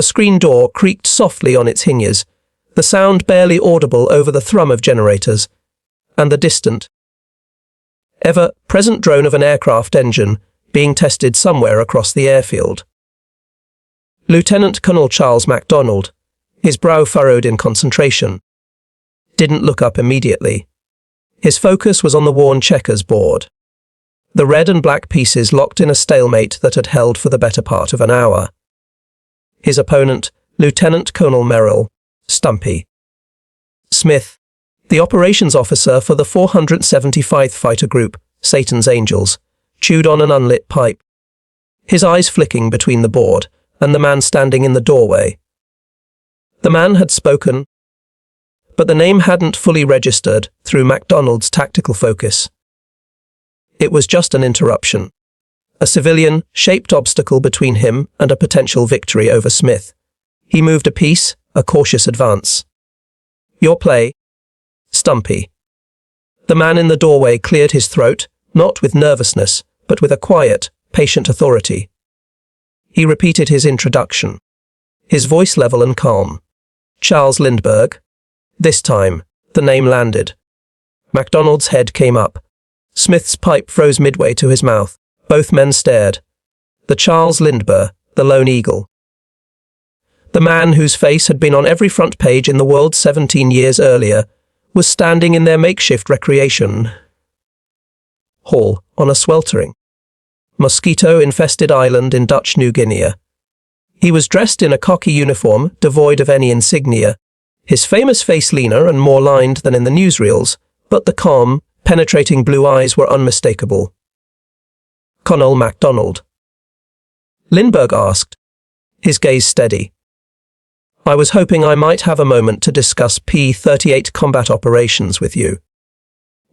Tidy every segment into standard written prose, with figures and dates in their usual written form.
The screen door creaked softly on its hinges, the sound barely audible over the thrum of generators, and the distant, ever-present drone of an aircraft engine being tested somewhere across the airfield. Lieutenant Colonel Charles MacDonald, his brow furrowed in concentration, didn't look up immediately. His focus was on the worn checkers board, the red and black pieces locked in a stalemate that had held for the better part of an hour. His opponent, Lieutenant Colonel Merrill, Stumpy Smith, the operations officer for the 475th Fighter Group, Satan's Angels, chewed on an unlit pipe, his eyes flicking between the board and the man standing in the doorway. The man had spoken, but the name hadn't fully registered through MacDonald's tactical focus. It was just an interruption, a civilian-shaped obstacle between him and a potential victory over Smith. He moved a piece, a cautious advance. "Your play, Stumpy." The man in the doorway cleared his throat, not with nervousness, but with a quiet, patient authority. He repeated his introduction, his voice level and calm. "Charles Lindbergh." This time, the name landed. MacDonald's head came up. Smith's pipe froze midway to his mouth. Both men stared. The Charles Lindbergh, the Lone Eagle. The man whose face had been on every front page in the world 17 years earlier was standing in their makeshift recreation hall on a sweltering, mosquito-infested island in Dutch New Guinea. He was dressed in a cocky uniform devoid of any insignia, his famous face leaner and more lined than in the newsreels, but the calm, penetrating blue eyes were unmistakable. "Colonel MacDonald?" Lindbergh asked, his gaze steady. "I was hoping I might have a moment to discuss P-38 combat operations with you."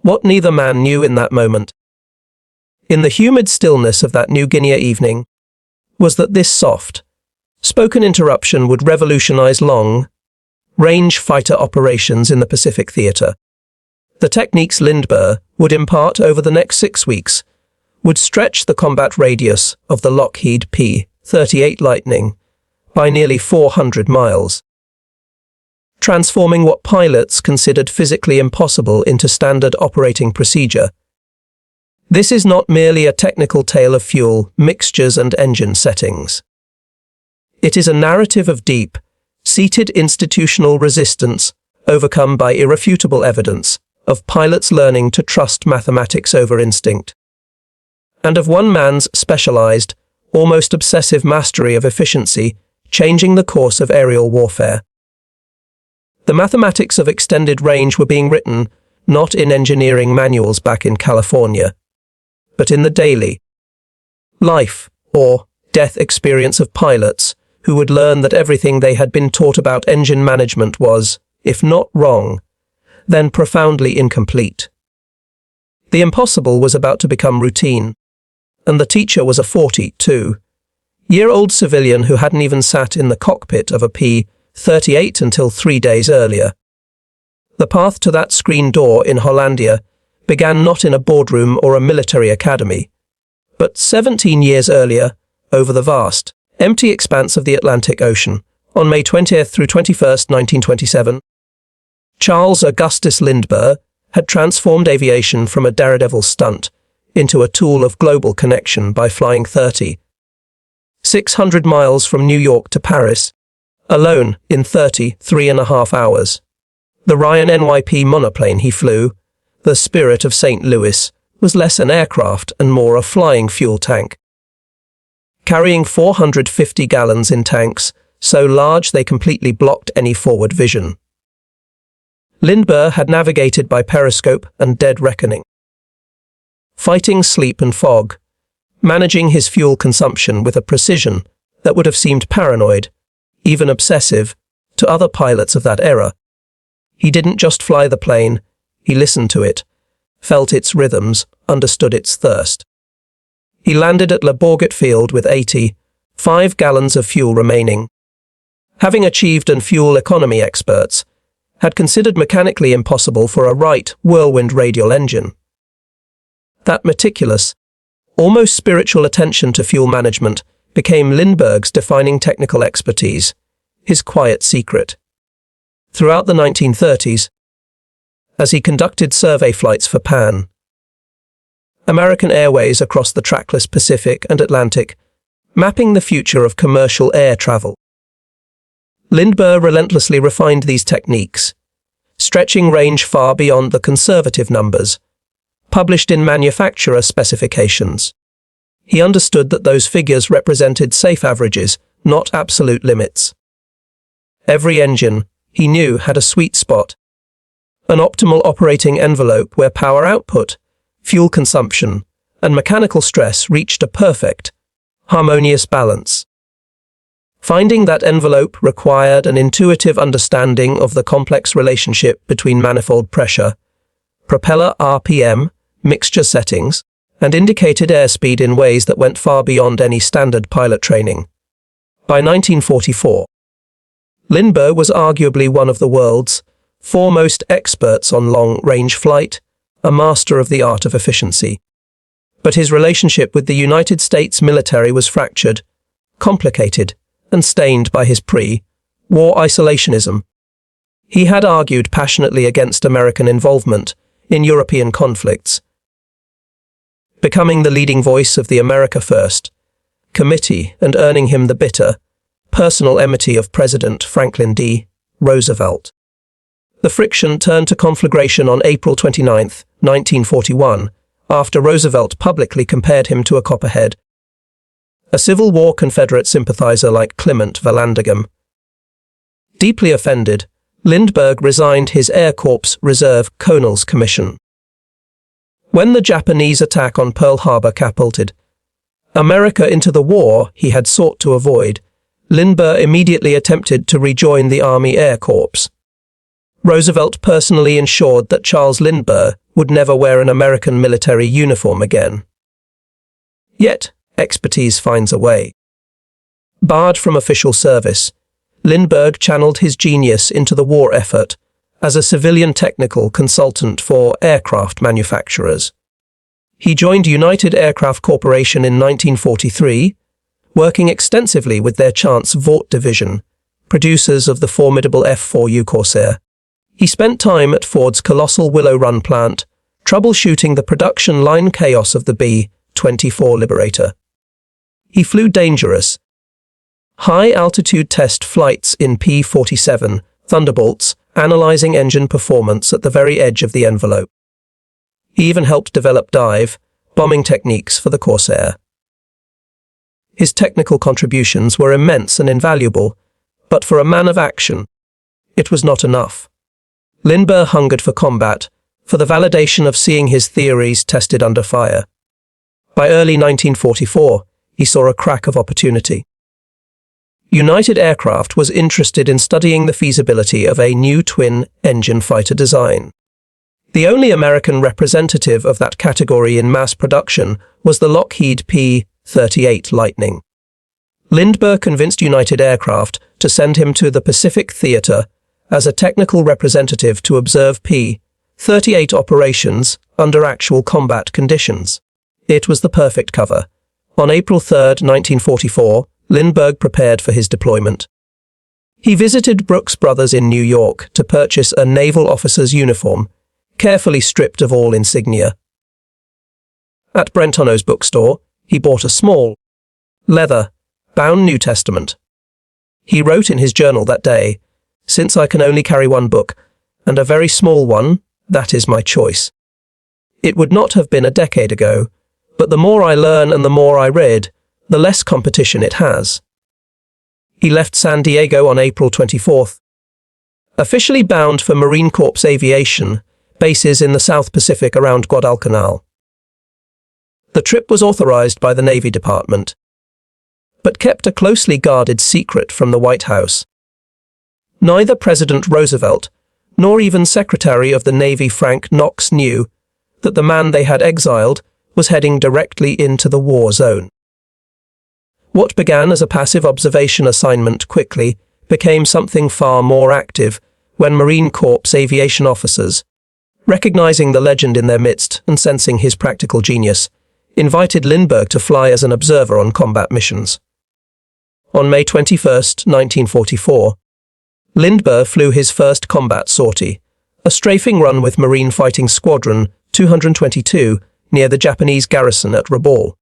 What neither man knew in that moment, in the humid stillness of that New Guinea evening, was that this soft, spoken interruption would revolutionize long-range fighter operations in the Pacific Theater. The techniques Lindbergh would impart over the next 6 weeks would stretch the combat radius of the Lockheed P-38 Lightning by nearly 400 miles, transforming what pilots considered physically impossible into standard operating procedure. This is not merely a technical tale of fuel, mixtures and engine settings. It is a narrative of deep, seated institutional resistance overcome by irrefutable evidence of pilots learning to trust mathematics over instinct, and of one man's specialized, almost obsessive mastery of efficiency changing the course of aerial warfare. The mathematics of extended range were being written not in engineering manuals back in California, but in the daily life or death experience of pilots who would learn that everything they had been taught about engine management was, if not wrong, then profoundly incomplete. The impossible was about to become routine, and the teacher was a 42-year-old civilian who hadn't even sat in the cockpit of a P-38 until 3 days earlier. The path to that screen door in Hollandia began not in a boardroom or a military academy, but 17 years earlier, over the vast, empty expanse of the Atlantic Ocean, on May 20th through 21st, 1927. Charles Augustus Lindbergh had transformed aviation from a daredevil stunt into a tool of global connection by flying 3,600 miles from New York to Paris, alone in 33.5 hours. The Ryan NYP monoplane he flew, the Spirit of St. Louis, was less an aircraft and more a flying fuel tank. Carrying 450 gallons in tanks, so large they completely blocked any forward vision. Lindbergh had navigated by periscope and dead reckoning, fighting sleep and fog, managing his fuel consumption with a precision that would have seemed paranoid, even obsessive, to other pilots of that era. He didn't just fly the plane, he listened to it, felt its rhythms, understood its thirst. He landed at Le Bourget Field with 85 gallons of fuel remaining. Having achieved and fuel economy experts had considered mechanically impossible for a Wright whirlwind radial engine. That meticulous, almost spiritual attention to fuel management became Lindbergh's defining technical expertise, his quiet secret. Throughout the 1930s, as he conducted survey flights for Pan American Airways across the trackless Pacific and Atlantic, mapping the future of commercial air travel, Lindbergh relentlessly refined these techniques, stretching range far beyond the conservative numbers published in manufacturer specifications. He understood that those figures represented safe averages, not absolute limits. Every engine, he knew, had a sweet spot, an optimal operating envelope where power output, fuel consumption, and mechanical stress reached a perfect, harmonious balance. Finding that envelope required an intuitive understanding of the complex relationship between manifold pressure, propeller RPM, mixture settings, and indicated airspeed in ways that went far beyond any standard pilot training. By 1944, Lindbergh was arguably one of the world's foremost experts on long-range flight, a master of the art of efficiency. But his relationship with the United States military was fractured, complicated, and stained by his pre-war isolationism. He had argued passionately against American involvement in European conflicts, becoming the leading voice of the America First Committee and earning him the bitter, personal enmity of President Franklin D. Roosevelt. The friction turned to conflagration on April 29, 1941, after Roosevelt publicly compared him to a copperhead, a Civil War Confederate sympathizer like Clement Vallandigham. Deeply offended, Lindbergh resigned his Air Corps Reserve Colonel's commission. When the Japanese attack on Pearl Harbor catapulted America into the war he had sought to avoid, Lindbergh immediately attempted to rejoin the Army Air Corps. Roosevelt personally ensured that Charles Lindbergh would never wear an American military uniform again. Yet, expertise finds a way. Barred from official service, Lindbergh channeled his genius into the war effort as a civilian technical consultant for aircraft manufacturers. He joined United Aircraft Corporation in 1943, working extensively with their Chance Vought division, producers of the formidable F-4U Corsair. He spent time at Ford's colossal Willow Run plant, troubleshooting the production line chaos of the B-24 Liberator. He flew dangerous, high-altitude test flights in P-47 Thunderbolts, analyzing engine performance at the very edge of the envelope. He even helped develop dive, bombing techniques for the Corsair. His technical contributions were immense and invaluable, but for a man of action, it was not enough. Lindbergh hungered for combat, for the validation of seeing his theories tested under fire. By early 1944, he saw a crack of opportunity. United Aircraft was interested in studying the feasibility of a new twin-engine fighter design. The only American representative of that category in mass production was the Lockheed P-38 Lightning. Lindbergh convinced United Aircraft to send him to the Pacific Theater as a technical representative to observe P-38 operations under actual combat conditions. It was the perfect cover. On April 3, 1944, Lindbergh prepared for his deployment. He visited Brooks Brothers in New York to purchase a naval officer's uniform, carefully stripped of all insignia. At Brentano's bookstore, he bought a small, leather-bound New Testament. He wrote in his journal that day, "Since I can only carry one book, and a very small one, that is my choice." It would not have been a decade ago, but the more I learn and the more I read, the less competition it has. He left San Diego on April 24th, officially bound for Marine Corps aviation bases in the South Pacific around Guadalcanal. The trip was authorized by the Navy Department, but kept a closely guarded secret from the White House. Neither President Roosevelt nor even Secretary of the Navy Frank Knox knew that the man they had exiled was heading directly into the war zone. What began as a passive observation assignment quickly became something far more active when Marine Corps aviation officers, recognizing the legend in their midst and sensing his practical genius, invited Lindbergh to fly as an observer on combat missions. On May 21, 1944, Lindbergh flew his first combat sortie, a strafing run with Marine Fighting Squadron 222 near the Japanese garrison at Rabaul.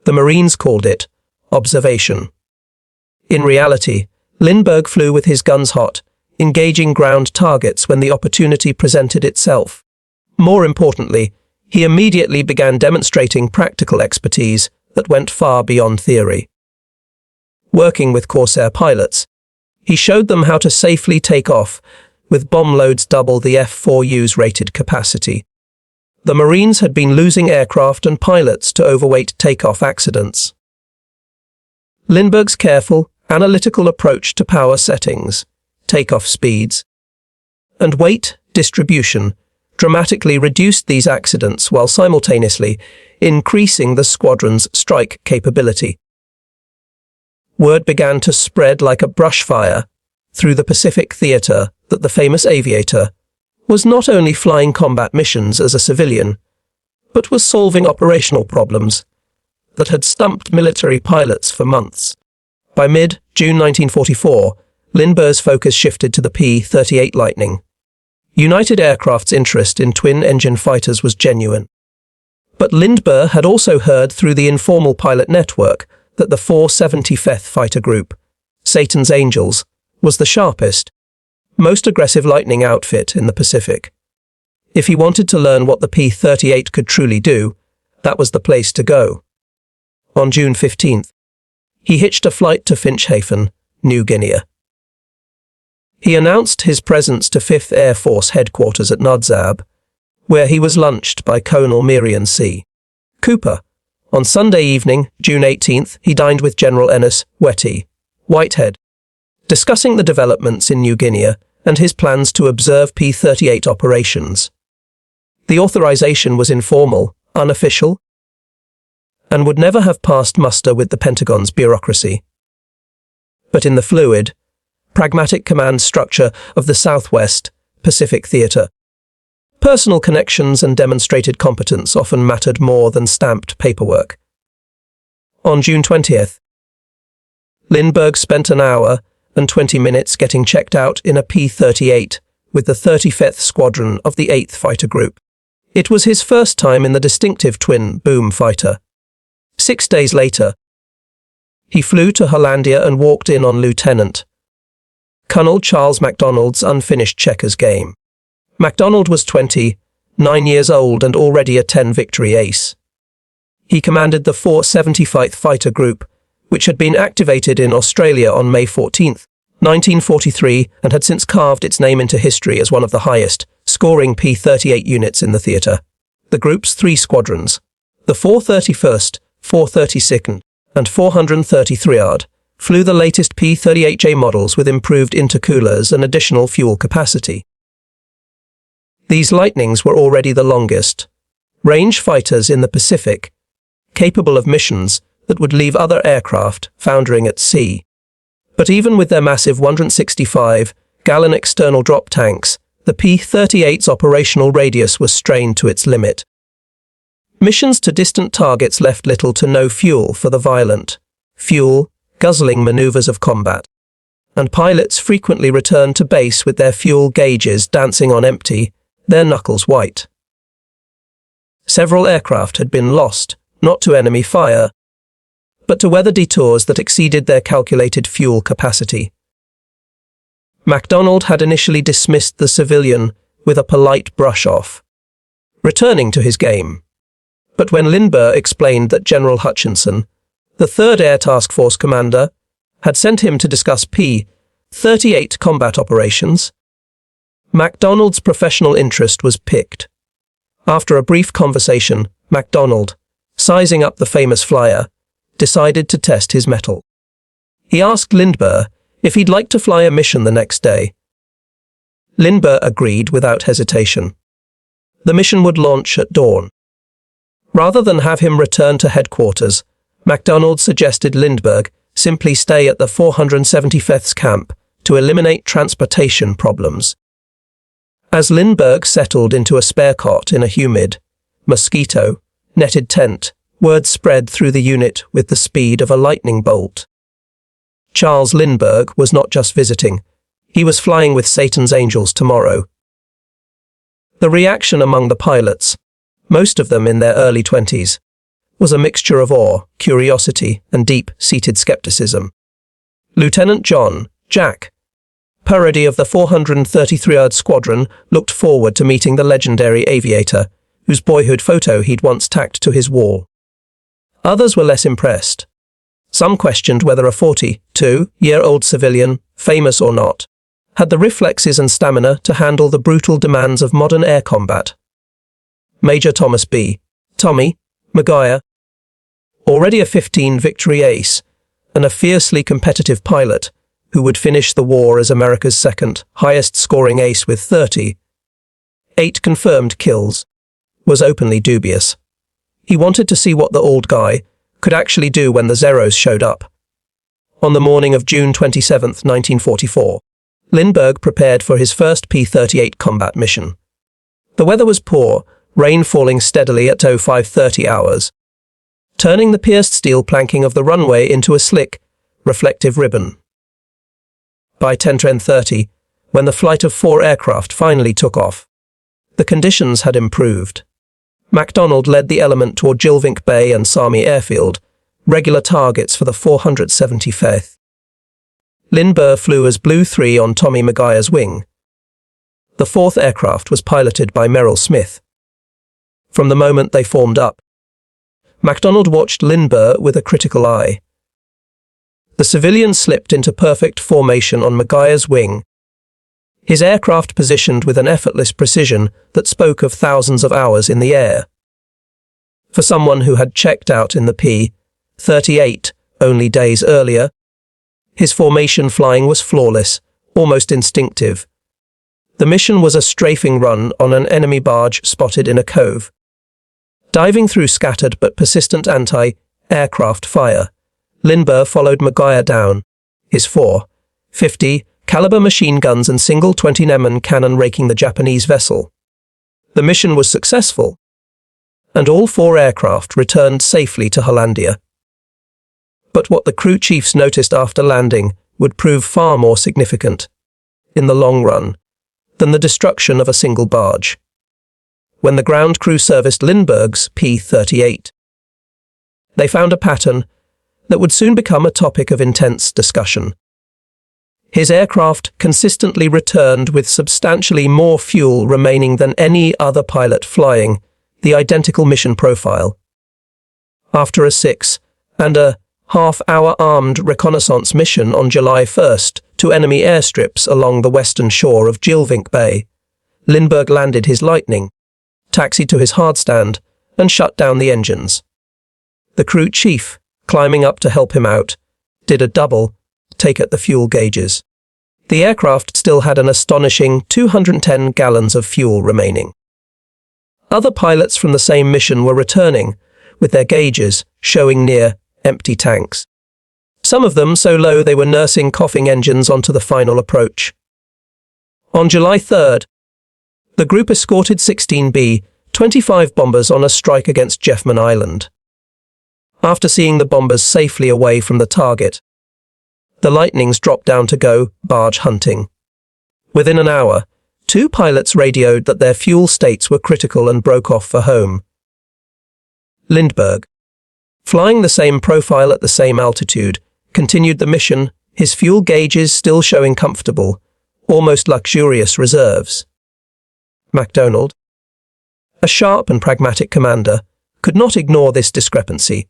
The Marines called it observation. In reality, Lindbergh flew with his guns hot, engaging ground targets when the opportunity presented itself. More importantly, he immediately began demonstrating practical expertise that went far beyond theory. Working with Corsair pilots, he showed them how to safely take off with bomb loads double the F-4U's rated capacity. The Marines had been losing aircraft and pilots to overweight takeoff accidents. Lindbergh's careful, analytical approach to power settings, takeoff speeds, and weight distribution dramatically reduced these accidents while simultaneously increasing the squadron's strike capability. Word began to spread like a brush fire through the Pacific theater that the famous aviator was not only flying combat missions as a civilian, but was solving operational problems that had stumped military pilots for months. By mid-June 1944, Lindbergh's focus shifted to the P-38 Lightning. United Aircraft's interest in twin-engine fighters was genuine. But Lindbergh had also heard through the informal pilot network that the 475th Fighter Group, Satan's Angels, was the sharpest, most aggressive Lightning outfit in the Pacific. If he wanted to learn what the P-38 could truly do, that was the place to go. On June 15th, he hitched a flight to Finschhafen, New Guinea. He announced his presence to 5th Air Force headquarters at Nodzab, where he was lunched by Colonel Miriam C. Cooper. On Sunday evening, June 18th, he dined with General Ennis Wetty, Whitehead, discussing the developments in New Guinea and his plans to observe P-38 operations. The authorization was informal, unofficial, and would never have passed muster with the Pentagon's bureaucracy. But in the fluid, pragmatic command structure of the Southwest Pacific Theater, personal connections and demonstrated competence often mattered more than stamped paperwork. On June 20th, Lindbergh spent an hour and 20 minutes getting checked out in a P-38 with the 35th Squadron of the 8th Fighter Group. It was his first time in the distinctive twin-boom fighter. 6 days later, he flew to Hollandia and walked in on Lieutenant Colonel Charles MacDonald's unfinished checkers game. MacDonald was 29 years old and already a 10-victory ace. He commanded the 475th Fighter Group, which had been activated in Australia on May 14, 1943, and had since carved its name into history as one of the highest-scoring P-38 units in the theatre. The group's 3 squadrons, the 431st, 432nd, and 433rd, flew the latest P-38J models with improved intercoolers and additional fuel capacity. These Lightnings were already the longest range fighters in the Pacific, capable of missions that would leave other aircraft foundering at sea. But even with their massive 165-gallon external drop tanks, the P-38's operational radius was strained to its limit. Missions to distant targets left little to no fuel for the violent, fuel-guzzling maneuvers of combat, and pilots frequently returned to base with their fuel gauges dancing on empty, their knuckles white. Several aircraft had been lost, not to enemy fire, but to weather detours that exceeded their calculated fuel capacity. MacDonald had initially dismissed the civilian with a polite brush-off, returning to his game. But when Lindbergh explained that General Hutchinson, the 3rd Air Task Force commander, had sent him to discuss P-38 combat operations, MacDonald's professional interest was piqued. After a brief conversation, MacDonald, sizing up the famous flyer, decided to test his mettle. He asked Lindbergh if he'd like to fly a mission the next day. Lindbergh agreed without hesitation. The mission would launch at dawn. Rather than have him return to headquarters, MacDonald suggested Lindbergh simply stay at the 475th's camp to eliminate transportation problems. As Lindbergh settled into a spare cot in a humid, mosquito-netted tent, word spread through the unit with the speed of a lightning bolt. Charles Lindbergh was not just visiting, he was flying with Satan's angels tomorrow. The reaction among the pilots, most of them in their early 20s, was a mixture of awe, curiosity, and deep-seated skepticism. Lieutenant John, Jack, Purdy of the 433rd Squadron, looked forward to meeting the legendary aviator, whose boyhood photo he'd once tacked to his wall. Others were less impressed. Some questioned whether a 42-year-old civilian, famous or not, had the reflexes and stamina to handle the brutal demands of modern air combat. Major Thomas B. Tommy Maguire, already a 15 victory ace and a fiercely competitive pilot who would finish the war as America's second highest-scoring ace with 38 confirmed kills, was openly dubious. He wanted to see what the old guy could actually do when the Zeros showed up. On the morning of June 27, 1944, Lindbergh prepared for his first P-38 combat mission. The weather was poor, rain falling steadily at 05:30 hours, turning the pierced steel planking of the runway into a slick, reflective ribbon. By 10:30, when the flight of 4 aircraft finally took off, the conditions had improved. MacDonald led the element toward Jilvink Bay and Sami Airfield, regular targets for the 475th. Lindbergh flew as Blue 3 on Tommy Maguire's wing. The 4th aircraft was piloted by Merrill Smith. From the moment they formed up, MacDonald watched Lindbergh with a critical eye. The civilian slipped into perfect formation on Maguire's wing, his aircraft positioned with an effortless precision that spoke of thousands of hours in the air. For someone who had checked out in the P-38 only days earlier, his formation flying was flawless, almost instinctive. The mission was a strafing run on an enemy barge spotted in a cove. Diving through scattered but persistent anti-aircraft fire, Lindbergh followed Maguire down, his 4.50 caliber machine guns and single 20mm cannon raking the Japanese vessel. The mission was successful, and all 4 aircraft returned safely to Hollandia. But what the crew chiefs noticed after landing would prove far more significant, in the long run, than the destruction of a single barge. When the ground crew serviced Lindbergh's P-38, they found a pattern that would soon become a topic of intense discussion. His aircraft consistently returned with substantially more fuel remaining than any other pilot flying the identical mission profile. After a 6.5-hour armed reconnaissance mission on July 1st to enemy airstrips along the western shore of Jilvink Bay, Lindbergh landed his Lightning, taxied to his hardstand, and shut down the engines. The crew chief, climbing up to help him out, did a double take at the fuel gauges. The aircraft still had an astonishing 210 gallons of fuel remaining. Other pilots from the same mission were returning, with their gauges showing near empty tanks. Some of them so low they were nursing coughing engines onto the final approach. On July 3rd, the group escorted 16 B-25 bombers on a strike against Jeffman Island. After seeing the bombers safely away from the target, the Lightnings dropped down to go barge hunting. Within an hour, 2 pilots radioed that their fuel states were critical and broke off for home. Lindbergh, flying the same profile at the same altitude, continued the mission, his fuel gauges still showing comfortable, almost luxurious reserves. MacDonald, a sharp and pragmatic commander, could not ignore this discrepancy.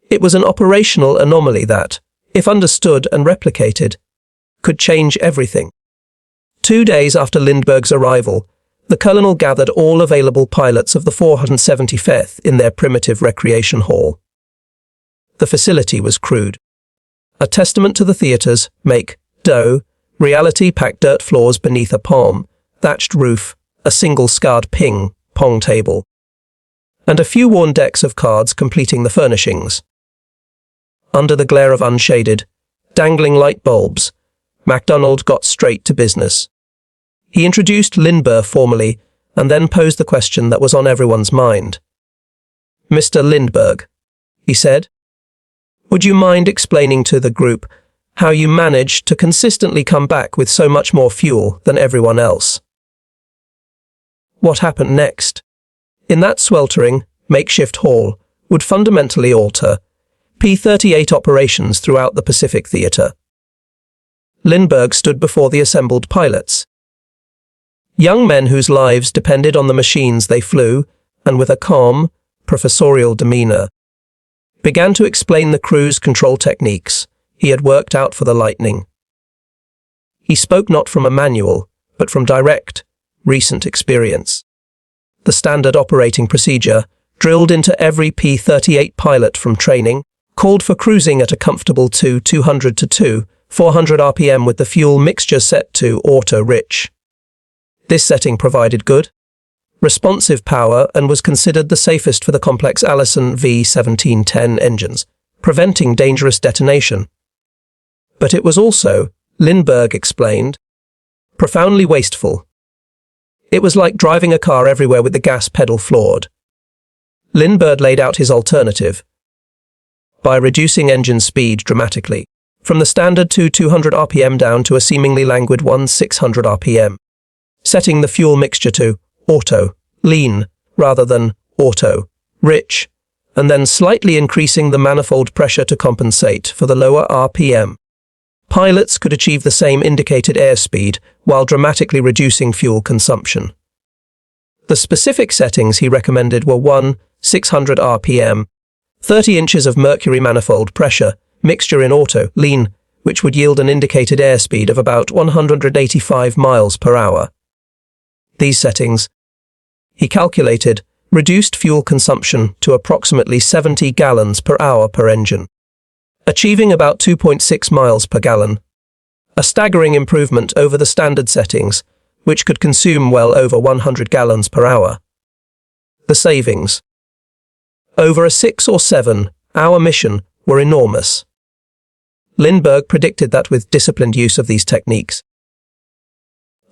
It was an operational anomaly that, if understood and replicated, could change everything. 2 days after Lindbergh's arrival, the colonel gathered all available pilots of the 475th in their primitive recreation hall. The facility was crude, a testament to the theatre's make-do reality packed dirt floors beneath a thatched roof, a single scarred ping-pong table, and a few worn decks of cards completing the furnishings. Under the glare of unshaded, dangling light bulbs, MacDonald got straight to business. He introduced Lindbergh formally and then posed the question that was on everyone's mind. "Mr. Lindbergh," he said, "would you mind explaining to the group how you managed to consistently come back with so much more fuel than everyone else. What happened next? In that sweltering, makeshift hall would fundamentally alter P-38 operations throughout the Pacific Theater. Lindbergh stood before the assembled pilots. Young men whose lives depended on the machines they flew, and with a calm, professorial demeanor, began to explain the crew's control techniques he had worked out for the Lightning. He spoke not from a manual, but from direct, recent experience. The standard operating procedure, drilled into every P-38 pilot from training, called for cruising at a comfortable 200 to 400 RPM with the fuel mixture set to auto-rich. This setting provided good, responsive power and was considered the safest for the complex Allison V1710 engines, preventing dangerous detonation. But it was also, Lindbergh explained, profoundly wasteful. It was like driving a car everywhere with the gas pedal floored. Lindbergh laid out his alternative. By reducing engine speed dramatically, from the standard 200 RPM down to a seemingly languid 600 RPM, setting the fuel mixture to auto, lean, rather than auto, rich, and then slightly increasing the manifold pressure to compensate for the lower RPM. Pilots could achieve the same indicated airspeed while dramatically reducing fuel consumption. The specific settings he recommended were 600 RPM, 30 inches of mercury manifold pressure, mixture in auto, lean, which would yield an indicated airspeed of about 185 miles per hour. These settings, he calculated, reduced fuel consumption to approximately 70 gallons per hour per engine, achieving about 2.6 miles per gallon, a staggering improvement over the standard settings, which could consume well over 100 gallons per hour. The savings, over a 6 or 7 hour mission, were enormous. Lindbergh predicted that with disciplined use of these techniques,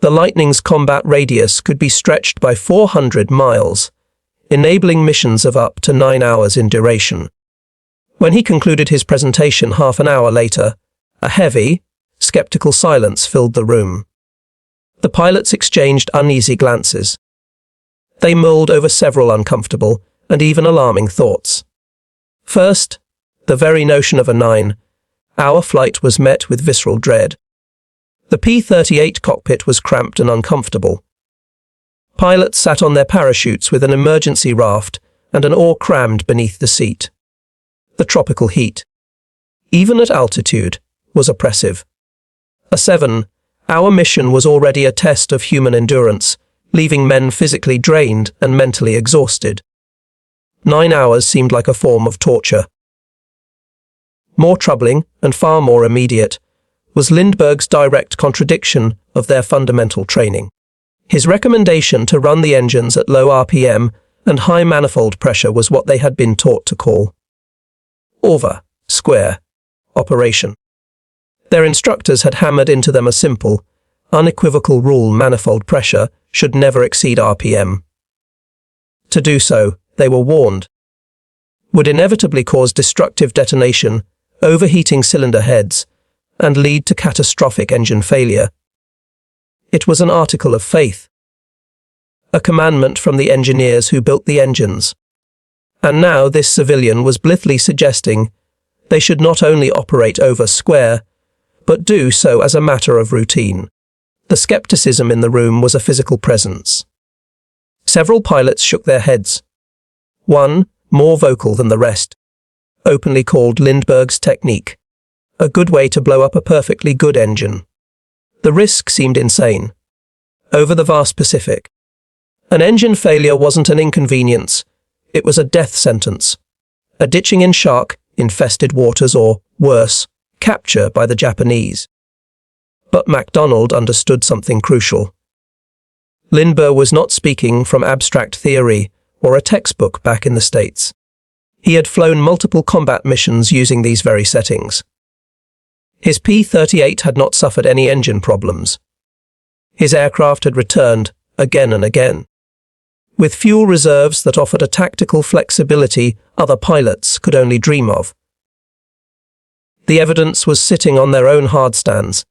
the Lightning's combat radius could be stretched by 400 miles, enabling missions of up to 9 hours in duration. When he concluded his presentation half an hour later, a heavy, skeptical silence filled the room. The pilots exchanged uneasy glances. They mulled over several uncomfortable and even alarming thoughts. First, the very notion of a 9-hour flight was met with visceral dread. The P-38 cockpit was cramped and uncomfortable. Pilots sat on their parachutes with an emergency raft and an oar crammed beneath the seat. The tropical heat, even at altitude, was oppressive. A 7-hour mission was already a test of human endurance, leaving men physically drained and mentally exhausted. 9 hours seemed like a form of torture. More troubling, and far more immediate, was Lindbergh's direct contradiction of their fundamental training. His recommendation to run the engines at low RPM and high manifold pressure was what they had been taught to call square operation. Their instructors had hammered into them a simple, unequivocal rule: manifold pressure should never exceed RPM. To do so, they were warned, would inevitably cause destructive detonation, overheating cylinder heads, and lead to catastrophic engine failure. It was an article of faith, a commandment from the engineers who built the engines. And now this civilian was blithely suggesting they should not only operate over square, but do so as a matter of routine. The skepticism in the room was a physical presence. Several pilots shook their heads. One, more vocal than the rest, openly called Lindbergh's technique a good way to blow up a perfectly good engine. The risk seemed insane. Over the vast Pacific, an engine failure wasn't an inconvenience, it was a death sentence. A ditching in shark-infested waters or, worse, capture by the Japanese. But MacDonald understood something crucial. Lindbergh was not speaking from abstract theory or a textbook back in the States. He had flown multiple combat missions using these very settings. His P-38 had not suffered any engine problems. His aircraft had returned again and again, with fuel reserves that offered a tactical flexibility other pilots could only dream of. The evidence was sitting on their own hardstands.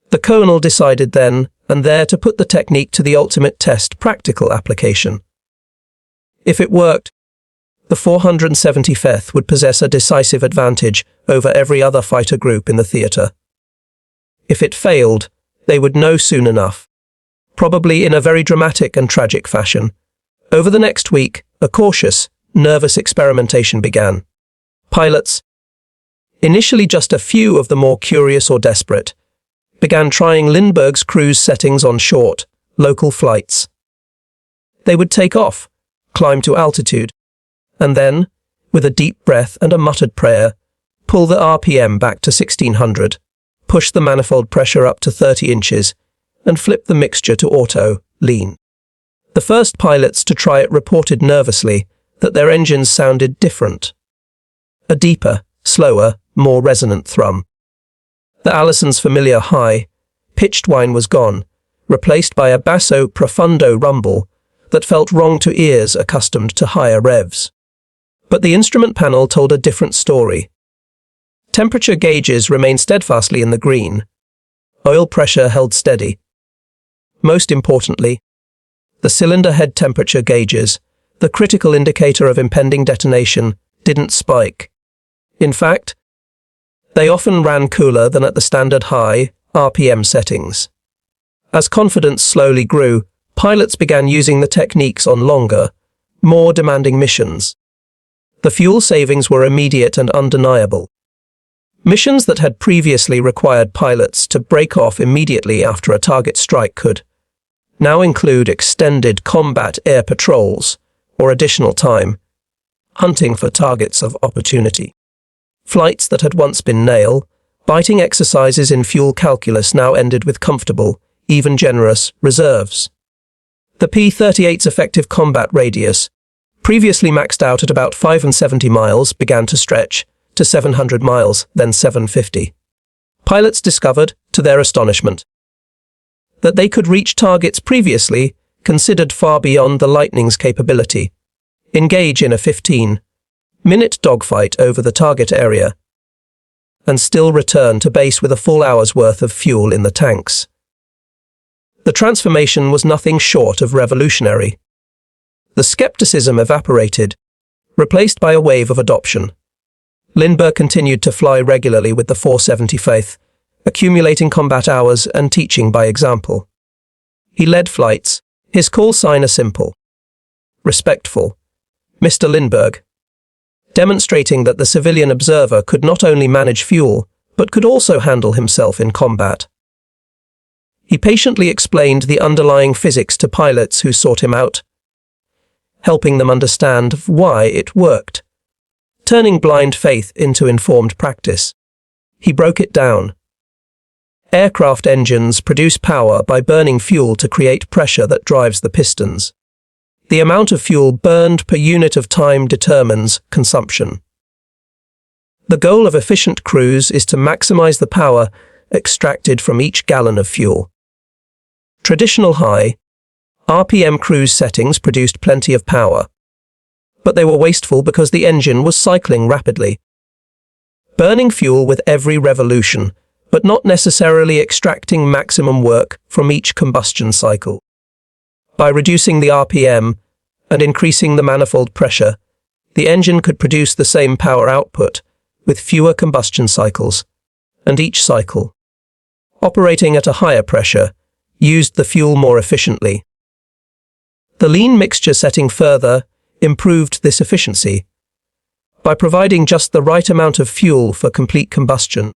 The colonel decided then and there to put the technique to the ultimate test, practical application. If it worked, the 475th would possess a decisive advantage over every other fighter group in the theatre. If it failed, they would know soon enough, probably in a very dramatic and tragic fashion. Over the next week, a cautious, nervous experimentation began. Pilots, initially just a few of the more curious or desperate, began trying Lindbergh's cruise settings on short, local flights. They would take off, climb to altitude, and then, with a deep breath and a muttered prayer, pull the RPM back to 1600, push the manifold pressure up to 30 inches, and flip the mixture to auto, lean. The first pilots to try it reported nervously that their engines sounded different. A deeper, slower, more resonant thrum. The Allison's familiar high, pitched whine was gone, replaced by a basso profundo rumble that felt wrong to ears accustomed to higher revs. But the instrument panel told a different story. Temperature gauges remained steadfastly in the green. Oil pressure held steady. Most importantly, the cylinder head temperature gauges, the critical indicator of impending detonation, didn't spike. In fact, they often ran cooler than at the standard high RPM settings. As confidence slowly grew, pilots began using the techniques on longer, more demanding missions. The fuel savings were immediate and undeniable. Missions that had previously required pilots to break off immediately after a target strike could now include extended combat air patrols or additional time, hunting for targets of opportunity. Flights that had once been nail-biting exercises in fuel calculus now ended with comfortable, even generous, reserves. The P-38's effective combat radius, previously maxed out at about 570 miles, began to stretch to 700 miles, then 750. Pilots discovered, to their astonishment, that they could reach targets previously considered far beyond the Lightning's capability, engage in a 15-minute dogfight over the target area, and still return to base with a full hour's worth of fuel in the tanks. The transformation was nothing short of revolutionary. The skepticism evaporated, replaced by a wave of adoption. Lindbergh continued to fly regularly with the 475th, accumulating combat hours and teaching by example. He led flights, his call sign a simple, respectful, Mr. Lindbergh, demonstrating that the civilian observer could not only manage fuel, but could also handle himself in combat. He patiently explained the underlying physics to pilots who sought him out, helping them understand why it worked, turning blind faith into informed practice. He broke it down. Aircraft engines produce power by burning fuel to create pressure that drives the pistons. The amount of fuel burned per unit of time determines consumption. The goal of efficient cruise is to maximize the power extracted from each gallon of fuel. Traditional high RPM cruise settings produced plenty of power, but they were wasteful because the engine was cycling rapidly, burning fuel with every revolution, but not necessarily extracting maximum work from each combustion cycle. By reducing the RPM and increasing the manifold pressure, the engine could produce the same power output with fewer combustion cycles, and each cycle, operating at a higher pressure, used the fuel more efficiently. The lean mixture setting further improved this efficiency by providing just the right amount of fuel for complete combustion,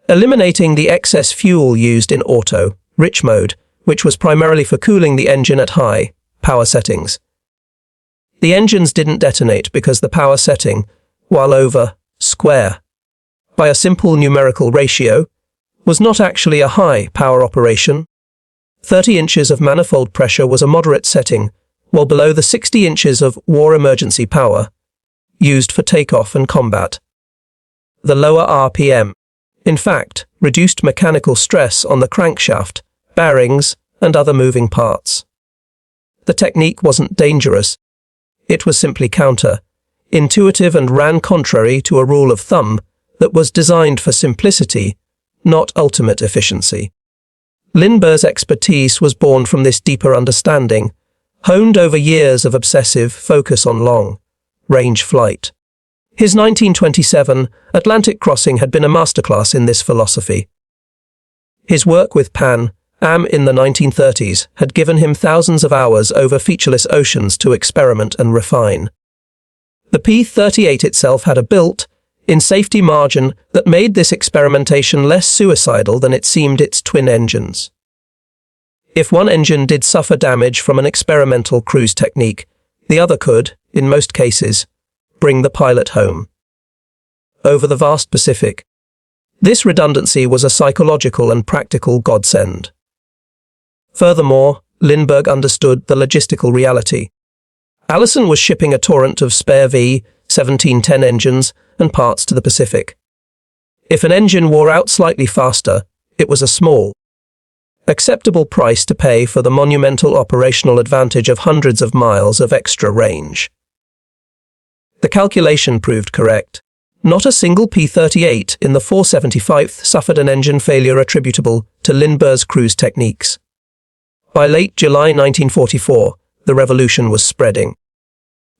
eliminating the excess fuel used in auto, rich mode, which was primarily for cooling the engine at high power settings. The engines didn't detonate because the power setting, while over square by a simple numerical ratio, was not actually a high power operation. 30 inches of manifold pressure was a moderate setting, while below the 60 inches of war emergency power, used for takeoff and combat. The lower RPM, in fact, reduced mechanical stress on the crankshaft, bearings, and other moving parts. The technique wasn't dangerous. It was simply counter-intuitive and ran contrary to a rule of thumb that was designed for simplicity, not ultimate efficiency. Lindbergh's expertise was born from this deeper understanding, honed over years of obsessive focus on long-range flight. His 1927 Atlantic crossing had been a masterclass in this philosophy. His work with Pan Am in the 1930s had given him thousands of hours over featureless oceans to experiment and refine. The P-38 itself had a built-in safety margin that made this experimentation less suicidal than it seemed its twin engines. If one engine did suffer damage from an experimental cruise technique, the other could, in most cases, bring the pilot home. Over the vast Pacific, this redundancy was a psychological and practical godsend. Furthermore, Lindbergh understood the logistical reality. Allison was shipping a torrent of spare V-1710 engines and parts to the Pacific. If an engine wore out slightly faster, it was a small, acceptable price to pay for the monumental operational advantage of hundreds of miles of extra range. The calculation proved correct. Not a single P-38 in the 475th suffered an engine failure attributable to Lindbergh's cruise techniques. By late July 1944, the revolution was spreading.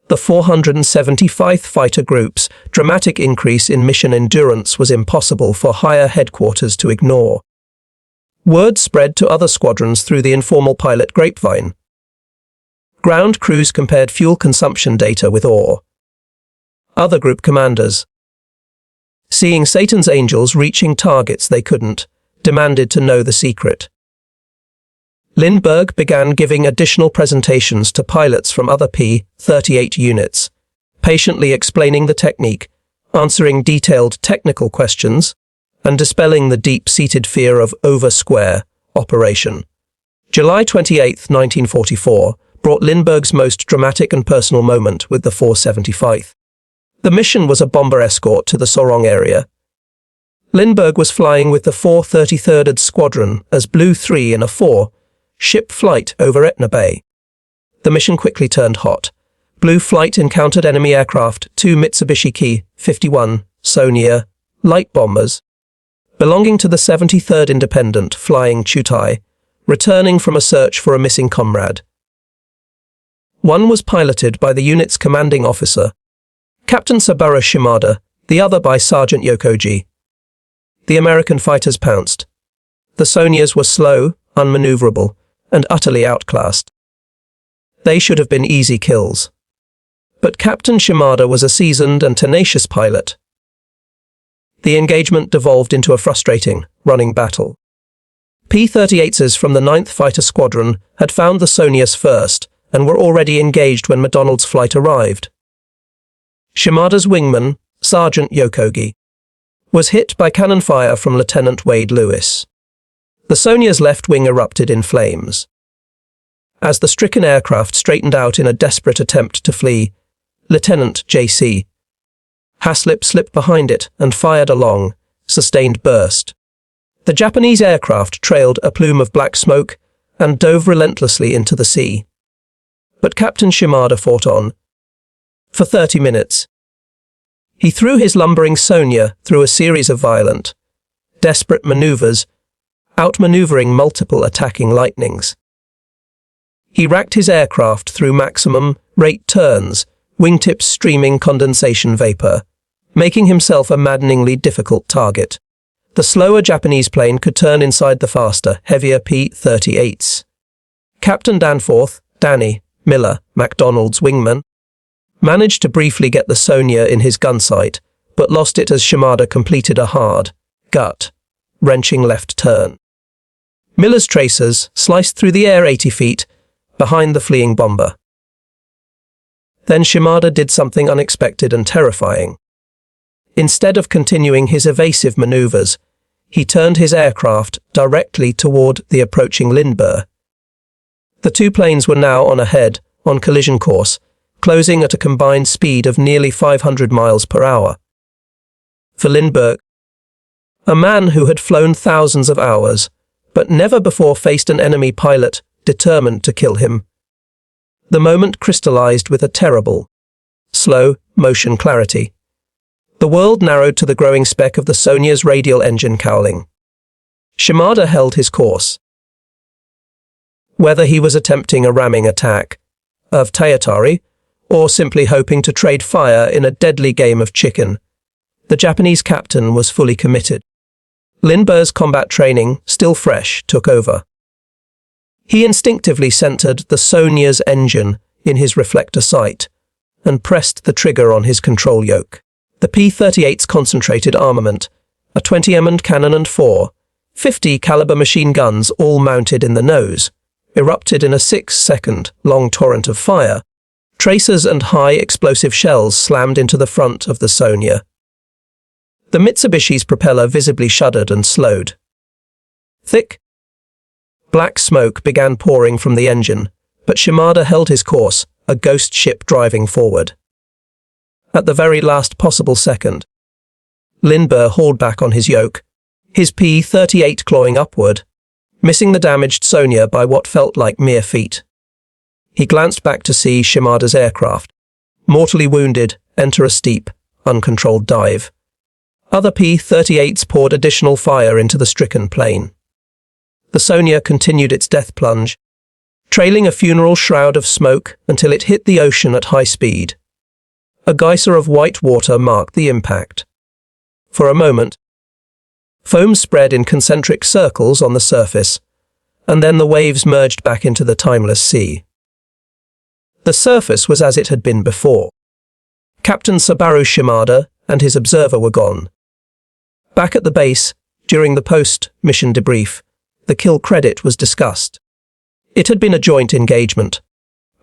The 475th Fighter Group's dramatic increase in mission endurance was impossible for higher headquarters to ignore. Word spread to other squadrons through the informal pilot grapevine. Ground crews compared fuel consumption data with awe. Other group commanders, seeing Satan's angels reaching targets they couldn't, demanded to know the secret. Lindbergh began giving additional presentations to pilots from other P-38 units, patiently explaining the technique, answering detailed technical questions, and dispelling the deep-seated fear of over-square operation. July 28, 1944, brought Lindbergh's most dramatic and personal moment with the 475th. The mission was a bomber escort to the Sorong area. Lindbergh was flying with the 433rd Squadron as Blue 3 in a four-ship flight over Etna Bay. The mission quickly turned hot. Blue Flight encountered enemy aircraft, two Mitsubishi Ki-51 Sonia light bombers, belonging to the 73rd Independent Flying Chutai, returning from a search for a missing comrade. One was piloted by the unit's commanding officer, Captain Saburo Shimada, the other by Sergeant Yokoji. The American fighters pounced. The Sonias were slow, unmaneuverable, and utterly outclassed. They should have been easy kills. But Captain Shimada was a seasoned and tenacious pilot. The engagement devolved into a frustrating, running battle. P-38s from the 9th Fighter Squadron had found the Sonias first and were already engaged when McDonald's flight arrived. Shimada's wingman, Sergeant Yokogi, was hit by cannon fire from Lieutenant Wade Lewis. The Sonia's left wing erupted in flames. As the stricken aircraft straightened out in a desperate attempt to flee, Lieutenant J.C. Haslip slipped behind it and fired a long, sustained burst. The Japanese aircraft trailed a plume of black smoke and dove relentlessly into the sea. But Captain Shimada fought on. For 30 minutes. He threw his lumbering Sonia through a series of violent, desperate maneuvers, outmaneuvering multiple attacking Lightnings. He racked his aircraft through maximum rate turns, wingtips streaming condensation vapor, making himself a maddeningly difficult target. The slower Japanese plane could turn inside the faster, heavier P-38s. Captain Danforth, Danny Miller, McDonald's wingman, managed to briefly get the Sonia in his gun sight, but lost it as Shimada completed a hard, gut-wrenching left turn. Miller's tracers sliced through the air 80 feet behind the fleeing bomber. Then Shimada did something unexpected and terrifying. Instead of continuing his evasive maneuvers, he turned his aircraft directly toward the approaching Lindbergh. The two planes were now on collision course, closing at a combined speed of nearly 500 miles per hour. For Lindbergh, a man who had flown thousands of hours, but never before faced an enemy pilot determined to kill him, the moment crystallized with a terrible, slow motion clarity. The world narrowed to the growing speck of the Sonya's radial engine cowling. Shimada held his course. Whether he was attempting a ramming attack of Tayatari, or simply hoping to trade fire in a deadly game of chicken, the Japanese captain was fully committed. Lindbergh's combat training, still fresh, took over. He instinctively centered the Sonya's engine in his reflector sight and pressed the trigger on his control yoke. The P-38's concentrated armament, a 20mm cannon and 4.50 caliber machine guns all mounted in the nose, erupted in a 6-second long torrent of fire. Tracers and high explosive shells slammed into the front of the Sonya. The Mitsubishi's propeller visibly shuddered and slowed. Thick, black smoke began pouring from the engine, but Shimada held his course, a ghost ship driving forward. At the very last possible second, Lindbergh hauled back on his yoke, his P-38 clawing upward, missing the damaged Sonya by what felt like mere feet. He glanced back to see Shimada's aircraft, mortally wounded, enter a steep, uncontrolled dive. Other P-38s poured additional fire into the stricken plane. The Sonya continued its death plunge, trailing a funeral shroud of smoke until it hit the ocean at high speed. A geyser of white water marked the impact. For a moment, foam spread in concentric circles on the surface, and then the waves merged back into the timeless sea. The surface was as it had been before. Captain Sabaru Shimada and his observer were gone. Back at the base, during the post-mission debrief, the kill credit was discussed. It had been a joint engagement.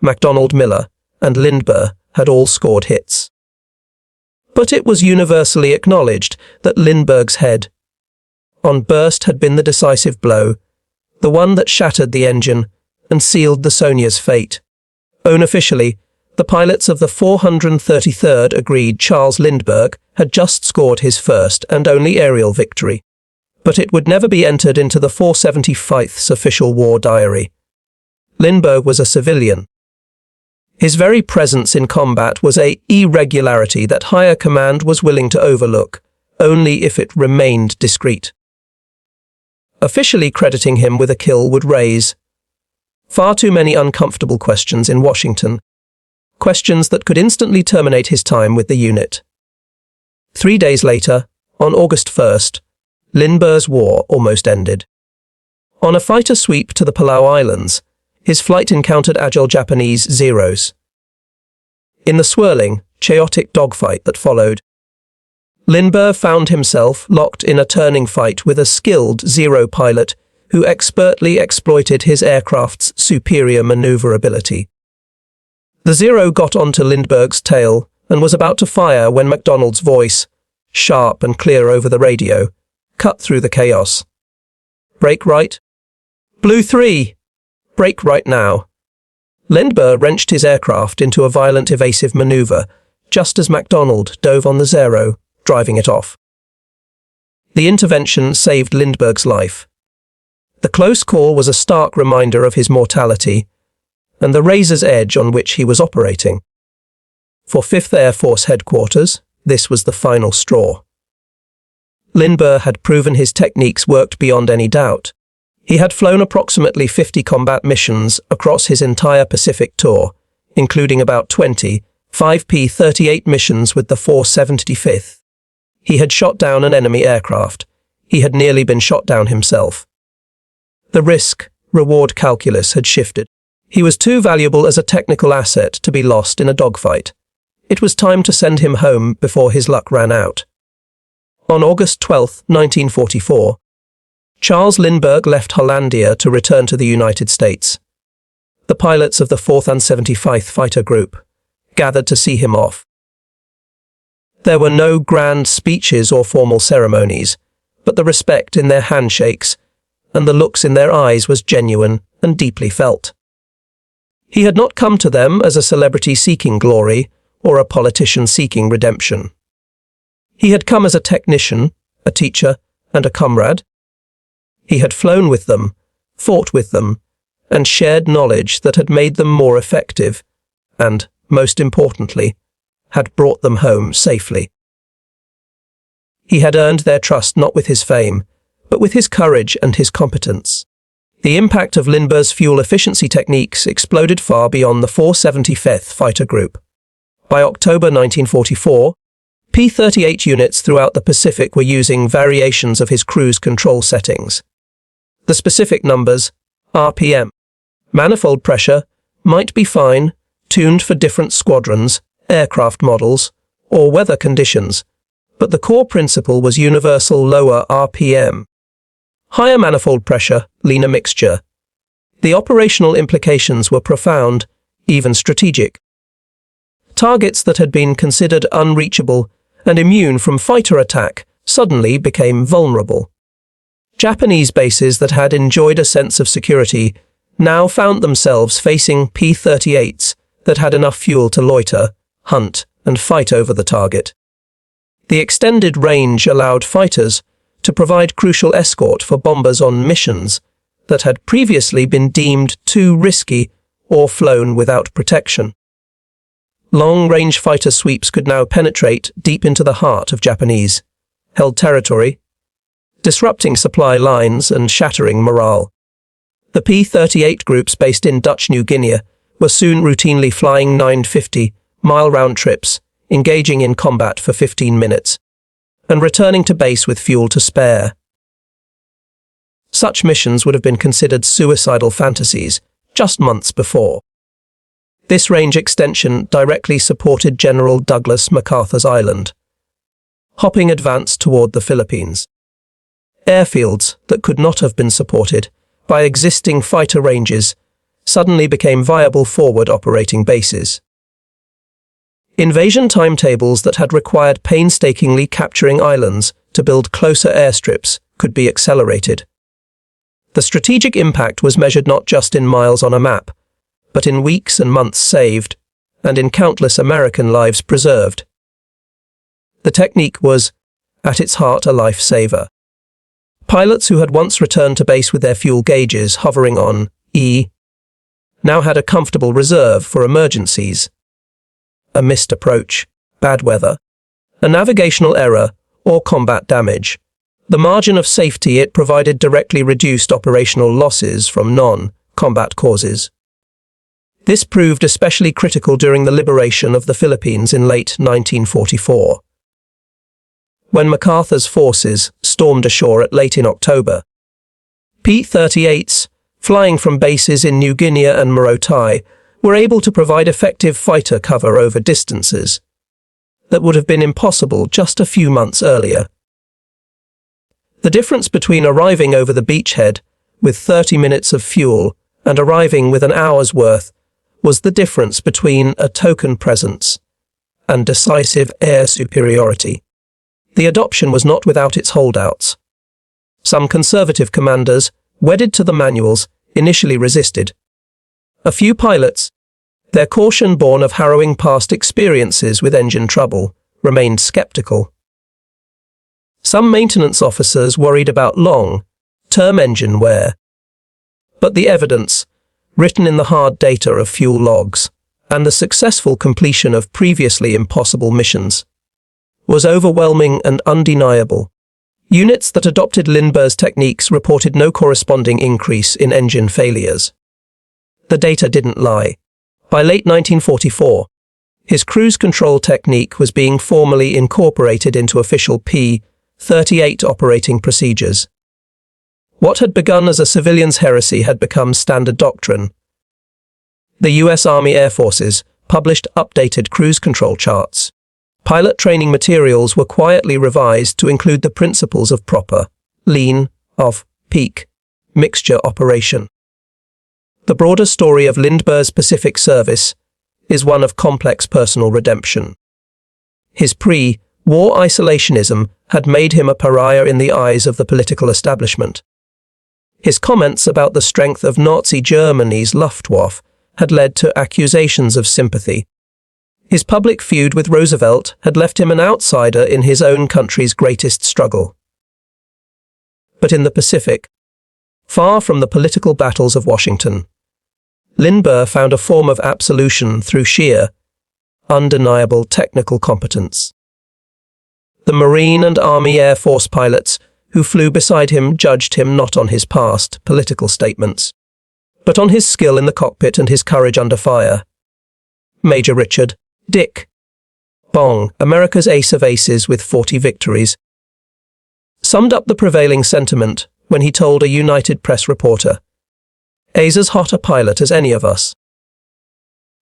MacDonald, Miller, and Lindbergh had all scored hits. But it was universally acknowledged that Lindbergh's head-on burst had been the decisive blow, the one that shattered the engine and sealed the Sonya's fate. Unofficially, the pilots of the 433rd agreed Charles Lindbergh had just scored his first and only aerial victory, but it would never be entered into the 475th's official war diary. Lindbergh was a civilian. His very presence in combat was an irregularity that higher command was willing to overlook, only if it remained discreet. Officially crediting him with a kill would raise far too many uncomfortable questions in Washington, questions that could instantly terminate his time with the unit. 3 days later, on August 1st, Lindbergh's war almost ended. On a fighter sweep to the Palau Islands, his flight encountered agile Japanese Zeros. In the swirling, chaotic dogfight that followed, Lindbergh found himself locked in a turning fight with a skilled Zero pilot who expertly exploited his aircraft's superior maneuverability. The Zero got onto Lindbergh's tail and was about to fire when MacDonald's voice, sharp and clear over the radio, cut through the chaos. "Brake right. Blue 3. Brake right now." Lindbergh wrenched his aircraft into a violent evasive maneuver just as MacDonald dove on the Zero, driving it off. The intervention saved Lindbergh's life. The close call was a stark reminder of his mortality and the razor's edge on which he was operating. For 5th Air Force Headquarters, this was the final straw. Lindbergh had proven his techniques worked beyond any doubt. He had flown approximately 50 combat missions across his entire Pacific tour, including about 20 5 P-38 missions with the 475th. He had shot down an enemy aircraft. He had nearly been shot down himself. The risk-reward calculus had shifted. He was too valuable as a technical asset to be lost in a dogfight. It was time to send him home before his luck ran out. On August 12, 1944, Charles Lindbergh left Hollandia to return to the United States. The pilots of the 4th and 75th Fighter Group gathered to see him off. There were no grand speeches or formal ceremonies, but the respect in their handshakes and the looks in their eyes was genuine and deeply felt. He had not come to them as a celebrity seeking glory or a politician seeking redemption. He had come as a technician, a teacher, and a comrade. He had flown with them, fought with them, and shared knowledge that had made them more effective and, most importantly, had brought them home safely. He had earned their trust not with his fame, but with his courage and his competence. The impact of Lindbergh's fuel efficiency techniques exploded far beyond the 475th Fighter Group. By October 1944, P-38 units throughout the Pacific were using variations of his cruise control settings. The specific numbers, RPM, manifold pressure, might be fine, tuned for different squadrons, aircraft models, or weather conditions, but the core principle was universal lower RPM. Higher manifold pressure, leaner mixture. The operational implications were profound, even strategic. Targets that had been considered unreachable and immune from fighter attack suddenly became vulnerable. Japanese bases that had enjoyed a sense of security now found themselves facing P-38s that had enough fuel to loiter, hunt, and fight over the target. The extended range allowed fighters to provide crucial escort for bombers on missions that had previously been deemed too risky or flown without protection. Long-range fighter sweeps could now penetrate deep into the heart of Japanese-held territory, disrupting supply lines and shattering morale. The P-38 groups based in Dutch New Guinea were soon routinely flying 950-mile round trips, engaging in combat for 15 minutes, and returning to base with fuel to spare. Such missions would have been considered suicidal fantasies just months before. This range extension directly supported General Douglas MacArthur's island, hopping advance toward the Philippines. Airfields that could not have been supported by existing fighter ranges suddenly became viable forward operating bases. Invasion timetables that had required painstakingly capturing islands to build closer airstrips could be accelerated. The strategic impact was measured not just in miles on a map, but in weeks and months saved, and in countless American lives preserved. The technique was, at its heart, a lifesaver. Pilots who had once returned to base with their fuel gauges hovering on E now had a comfortable reserve for emergencies. A missed approach, bad weather, a navigational error, or combat damage. The margin of safety it provided directly reduced operational losses from non-combat causes. This proved especially critical during the liberation of the Philippines in late 1944. When MacArthur's forces stormed ashore late in October, P-38s, flying from bases in New Guinea and Morotai, were able to provide effective fighter cover over distances that would have been impossible just a few months earlier. The difference between arriving over the beachhead with 30 minutes of fuel and arriving with an hour's worth was the difference between a token presence and decisive air superiority. The adoption was not without its holdouts. Some conservative commanders, wedded to the manuals, initially resisted. A few pilots, their caution born of harrowing past experiences with engine trouble, remained skeptical. Some maintenance officers worried about long-term engine wear. But the evidence, written in the hard data of fuel logs, and the successful completion of previously impossible missions, was overwhelming and undeniable. Units that adopted Lindbergh's techniques reported no corresponding increase in engine failures. The data didn't lie. By late 1944, his cruise control technique was being formally incorporated into official P-38 operating procedures. What had begun as a civilian's heresy had become standard doctrine. The U.S. Army Air Forces published updated cruise control charts. Pilot training materials were quietly revised to include the principles of proper, lean, off-peak, mixture operation. The broader story of Lindbergh's Pacific service is one of complex personal redemption. His pre-war isolationism had made him a pariah in the eyes of the political establishment. His comments about the strength of Nazi Germany's Luftwaffe had led to accusations of sympathy. His public feud with Roosevelt had left him an outsider in his own country's greatest struggle. But in the Pacific, far from the political battles of Washington, Lindbergh found a form of absolution through sheer, undeniable technical competence. The Marine and Army Air Force pilots who flew beside him judged him not on his past political statements, but on his skill in the cockpit and his courage under fire. Major Richard Dick Bong, America's ace of aces with 40 victories, summed up the prevailing sentiment when he told a United Press reporter, "A's as hot a pilot as any of us.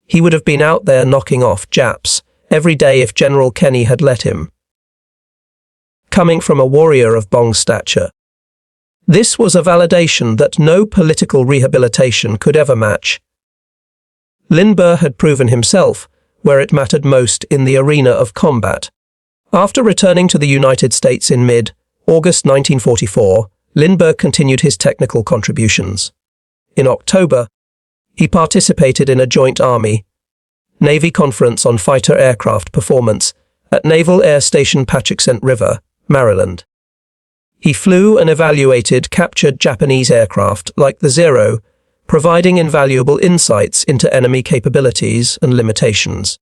He would have been out there knocking off Japs every day if General Kenny had let him." Coming from a warrior of Bong's stature, this was a validation that no political rehabilitation could ever match. Lindbergh had proven himself where it mattered most in the arena of combat. After returning to the United States in mid-August 1944, Lindbergh continued his technical contributions. In October, he participated in a joint Army-Navy conference on fighter aircraft performance at Naval Air Station Patuxent River, Maryland. He flew and evaluated captured Japanese aircraft like the Zero, providing invaluable insights into enemy capabilities and limitations.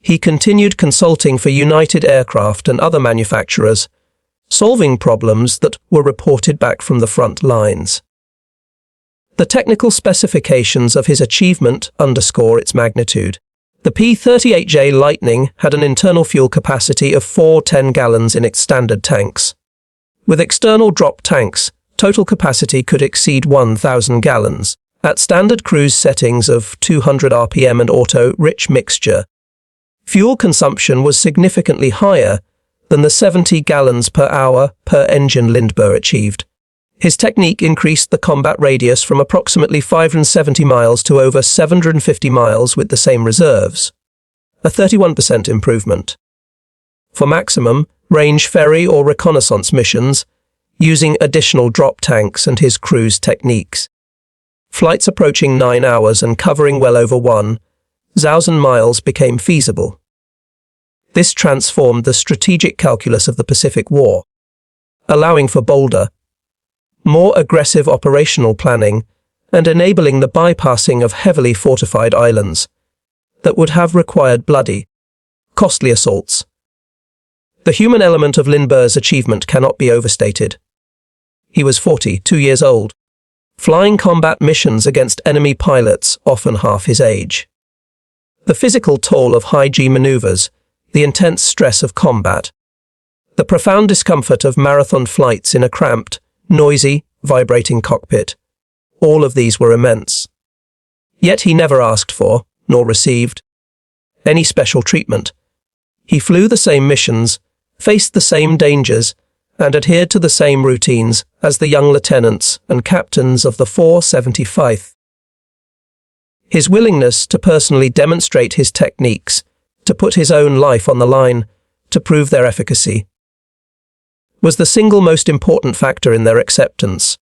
He continued consulting for United Aircraft and other manufacturers, solving problems that were reported back from the front lines. The technical specifications of his achievement underscore its magnitude. The P-38 Lightning had an internal fuel capacity of 410 gallons in its standard tanks. With external drop tanks, total capacity could exceed 1,000 gallons. At standard cruise settings of 200 RPM and auto-rich mixture, fuel consumption was significantly higher than the 70 gallons per hour per engine Lindbergh achieved. His technique increased the combat radius from approximately 570 miles to over 750 miles with the same reserves, a 31% improvement. For maximum range ferry or reconnaissance missions, using additional drop tanks and his cruise techniques, flights approaching 9 hours and covering well over 1,000 miles became feasible. This transformed the strategic calculus of the Pacific War, allowing for bolder, more aggressive operational planning and enabling the bypassing of heavily fortified islands that would have required bloody, costly assaults. The human element of Lindbergh's achievement cannot be overstated. He was 42 years old, flying combat missions against enemy pilots often half his age. The physical toll of high-G maneuvers, the intense stress of combat, the profound discomfort of marathon flights in a cramped, noisy, vibrating cockpit, all of these were immense. Yet he never asked for, nor received, any special treatment. He flew the same missions, faced the same dangers, and adhered to the same routines as the young lieutenants and captains of the 475th. His willingness to personally demonstrate his techniques, to put his own life on the line, to prove their efficacy, was the single most important factor in their acceptance.